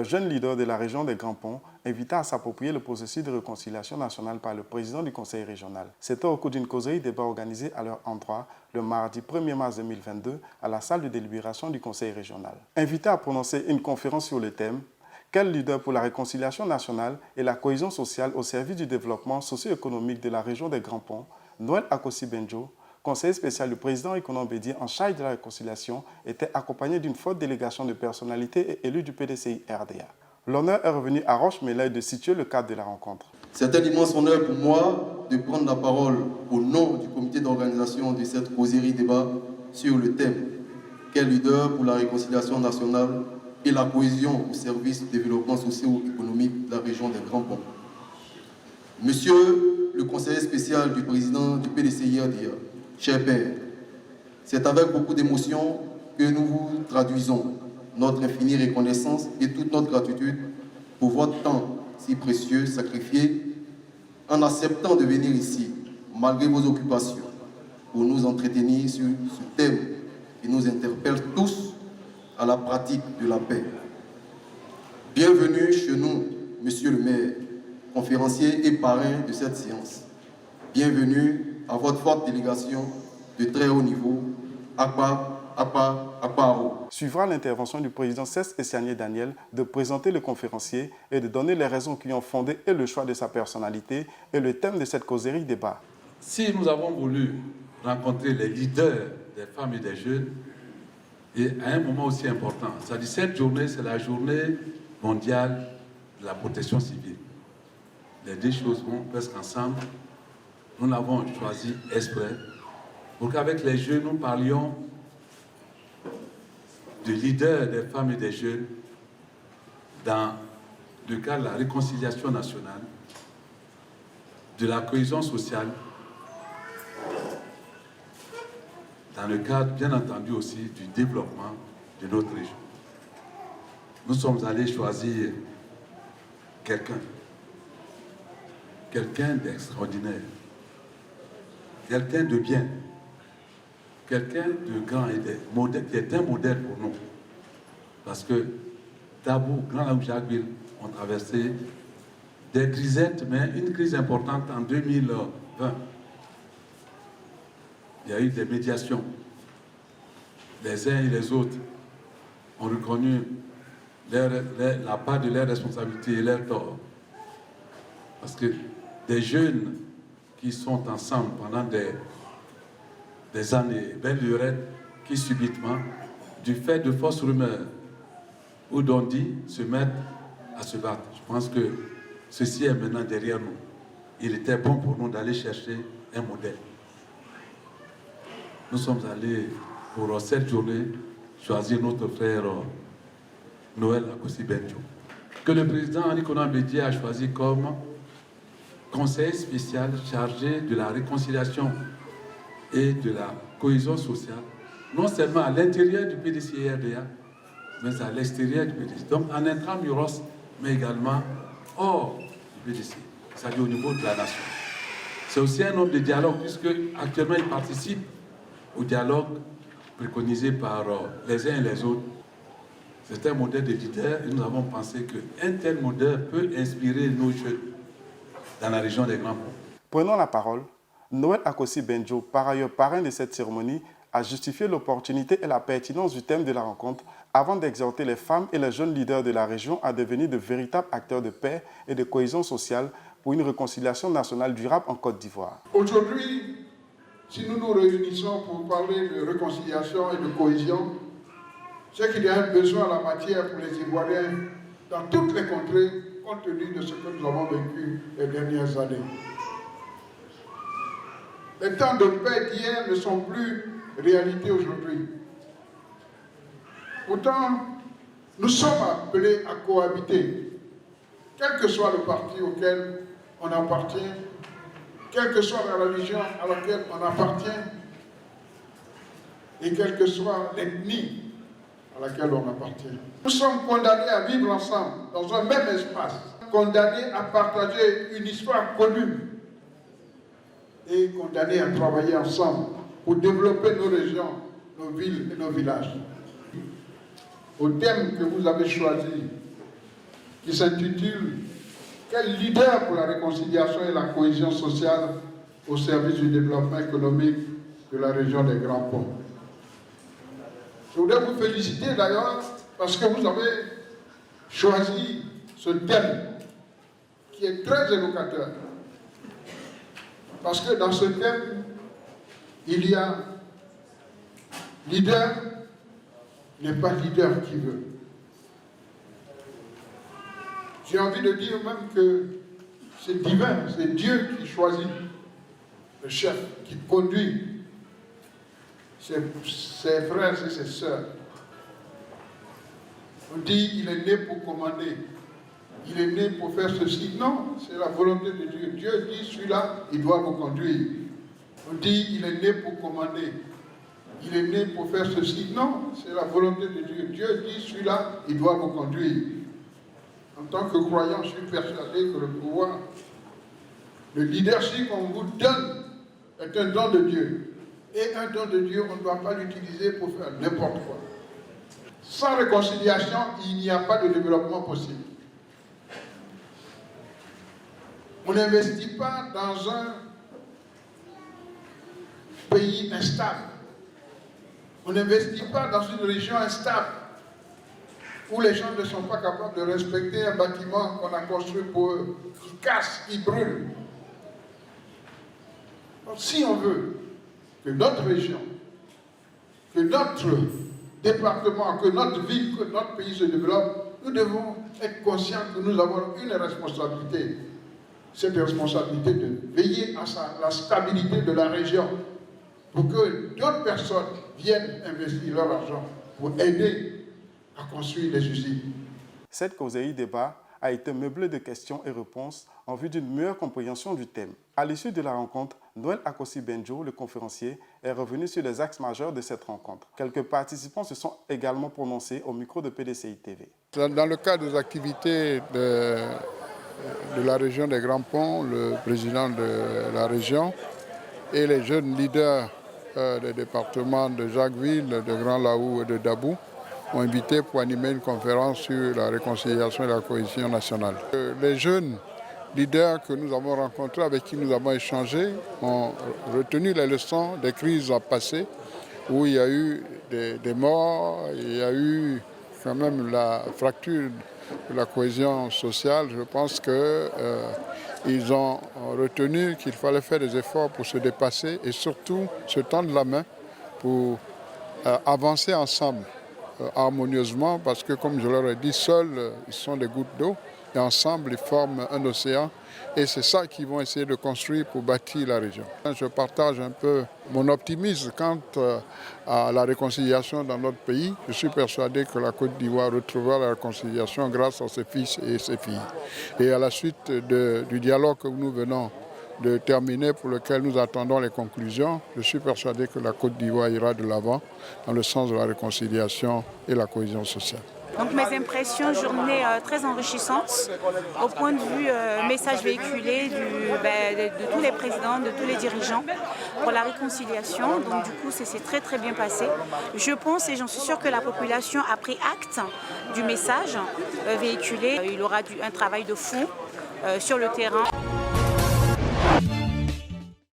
jeune leader de la région des Grands Ponts, invita à s'approprier le processus de réconciliation nationale par le président du conseil régional. C'était au cours d'une causerie débat organisée à leur endroit le mardi 1er mars 2022 à la salle de délibération du conseil régional. Invité à prononcer une conférence sur le thème « Quel leader pour la réconciliation nationale et la cohésion sociale au service du développement socio-économique de la région des Grands Ponts », Noël Akosi Benjo, conseiller spécial du président Ikonon Bédié en charge de la réconciliation, était accompagné d'une forte délégation de personnalités et élus du PDCI RDA. L'honneur est revenu à Roche-Mélaye de situer le cadre de la rencontre. C'est un immense honneur pour moi de prendre la parole au nom du comité d'organisation de cette causerie débat sur le thème « Quel leader pour la réconciliation nationale et la cohésion au service du développement socio-économique de la région des Grands Ponts ». Monsieur le conseiller spécial du président du PDCI RDA, cher père, c'est avec beaucoup d'émotion que nous vous traduisons notre infinie reconnaissance et toute notre gratitude pour votre temps si précieux sacrifié en acceptant de venir ici, malgré vos occupations, pour nous entretenir sur ce thème qui nous interpelle tous à la pratique de la paix. Bienvenue chez nous, monsieur le maire, conférencier et parrain de cette séance. Bienvenue à votre forte délégation de très haut niveau, Aparo. Suivra l'intervention du président Cès Essianier Daniel de présenter le conférencier et de donner les raisons qui ont fondé et le choix de sa personnalité et le thème de cette causerie débat. Si nous avons voulu rencontrer les leaders des femmes et des jeunes, et à un moment aussi important, c'est-à-dire cette journée, c'est la journée mondiale de la protection civile. Les deux choses vont presque ensemble. Nous l'avons choisi exprès pour qu'avec les jeunes, nous parlions de leaders des femmes et des jeunes dans le cadre de la réconciliation nationale, de la cohésion sociale, dans le cadre, bien entendu, aussi du développement de notre région. Nous sommes allés choisir quelqu'un d'extraordinaire, quelqu'un de bien, quelqu'un de grand et de modèle, qui est un modèle pour nous. Parce que Dabo, Grand Lac Jacquesville ont traversé des crisettes, mais une crise importante en 2020. Il y a eu des médiations. Les uns et les autres ont reconnu la part de leurs responsabilités et leurs torts. Parce que des jeunes qui sont ensemble pendant des années, belle lurette, qui subitement, du fait de fausses rumeurs ou d'on dit, se mettent à se battre. Je pense que ceci est maintenant derrière nous. Il était bon pour nous d'aller chercher un modèle. Nous sommes allés pour cette journée choisir notre frère Noël Akosi Benjo, que le président Ikonon Bédié a choisi comme conseiller spécial chargé de la réconciliation et de la cohésion sociale, non seulement à l'intérieur du PDCI RDA, mais à l'extérieur du PDCI. Donc en intramuros, mais également hors du PDCI, c'est-à-dire au niveau de la nation. C'est aussi un homme de dialogue, puisque actuellement il participe au dialogue préconisé par les uns et les autres. C'est un modèle de leader et nous avons pensé qu'un tel modèle peut inspirer nos jeunes dans la région des Grands Ponts. Prenons la parole. Noël Akosi Benjo, par ailleurs parrain de cette cérémonie, a justifié l'opportunité et la pertinence du thème de la rencontre avant d'exhorter les femmes et les jeunes leaders de la région à devenir de véritables acteurs de paix et de cohésion sociale pour une réconciliation nationale durable en Côte d'Ivoire. Aujourd'hui, si nous nous réunissons pour parler de réconciliation et de cohésion, c'est qu'il y a un besoin en la matière pour les Ivoiriens dans toutes les contrées, compte tenu de ce que nous avons vécu les dernières années. Les temps de paix d'hier ne sont plus réalité aujourd'hui. Pourtant, nous sommes appelés à cohabiter, quel que soit le parti auquel on appartient, quelle que soit la religion à laquelle on appartient, et quelle que soit l'ethnie à laquelle on appartient. Nous sommes condamnés à vivre ensemble, dans un même espace, condamnés à partager une histoire commune, et condamnés à travailler ensemble pour développer nos régions, nos villes et nos villages. Au thème que vous avez choisi, qui s'intitule « Quel leader pour la réconciliation et la cohésion sociale au service du développement économique de la région des Grands Ponts ». Je voudrais vous féliciter d'ailleurs parce que vous avez choisi ce thème qui est très évocateur. Parce que dans ce thème, il y a leader n'est pas leader qui veut. J'ai envie de dire même que c'est divin, c'est Dieu qui choisit le chef, qui conduit ses frères et ses sœurs. On dit il est né pour commander, il est né pour faire ceci. Non, c'est la volonté de Dieu. Dieu dit celui-là, il doit vous conduire. On dit il est né pour commander, il est né pour faire ceci. Non, c'est la volonté de Dieu. Dieu dit celui-là, il doit vous conduire. En tant que croyant, je suis persuadé que le pouvoir, le leadership qu'on vous donne est un don de Dieu. Et un don de Dieu, on ne doit pas l'utiliser pour faire n'importe quoi. Sans réconciliation, il n'y a pas de développement possible. On n'investit pas dans un pays instable. On n'investit pas dans une région instable où les gens ne sont pas capables de respecter un bâtiment qu'on a construit pour eux, qui casse, qui brûle. Donc, si on veut que notre région, que notre département, que notre ville, que notre pays se développe, nous devons être conscients que nous avons une responsabilité. Cette responsabilité de veiller à la stabilité de la région pour que d'autres personnes viennent investir leur argent pour aider à construire des usines. Cette causerie débat a été meublée de questions et réponses en vue d'une meilleure compréhension du thème. À l'issue de la rencontre, Noël Akossi-Benjo, le conférencier, est revenu sur les axes majeurs de cette rencontre. Quelques participants se sont également prononcés au micro de PDCI TV. Dans le cadre des activités de la région des Grands Ponts, le président de la région et les jeunes leaders des départements de Jacquesville, de Grand Laou et de Dabou ont invité pour animer une conférence sur la réconciliation et la cohésion nationale. Les jeunes leaders que nous avons rencontrés, avec qui nous avons échangé, ont retenu les leçons des crises passées où il y a eu des morts, il y a eu quand même la fracture de la cohésion sociale. Je pense qu'ils ont retenu qu'il fallait faire des efforts pour se dépasser et surtout se tendre la main pour avancer ensemble harmonieusement, parce que comme je leur ai dit, seuls ils sont des gouttes d'eau et ensemble ils forment un océan et c'est ça qu'ils vont essayer de construire pour bâtir la région. Je partage un peu mon optimisme quant à la réconciliation dans notre pays. Je suis persuadé que la Côte d'Ivoire retrouvera la réconciliation grâce à ses fils et ses filles. Et à la suite du dialogue que nous venons de terminer, pour lequel nous attendons les conclusions, je suis persuadé que la Côte d'Ivoire ira de l'avant dans le sens de la réconciliation et la cohésion sociale. Donc mes impressions, journée très enrichissante, au point de vue message véhiculé de tous les présidents, de tous les dirigeants pour la réconciliation. Donc du coup, c'est très très bien passé. Je pense et j'en suis sûre que la population a pris acte du message véhiculé. Il aura un travail de fond sur le terrain.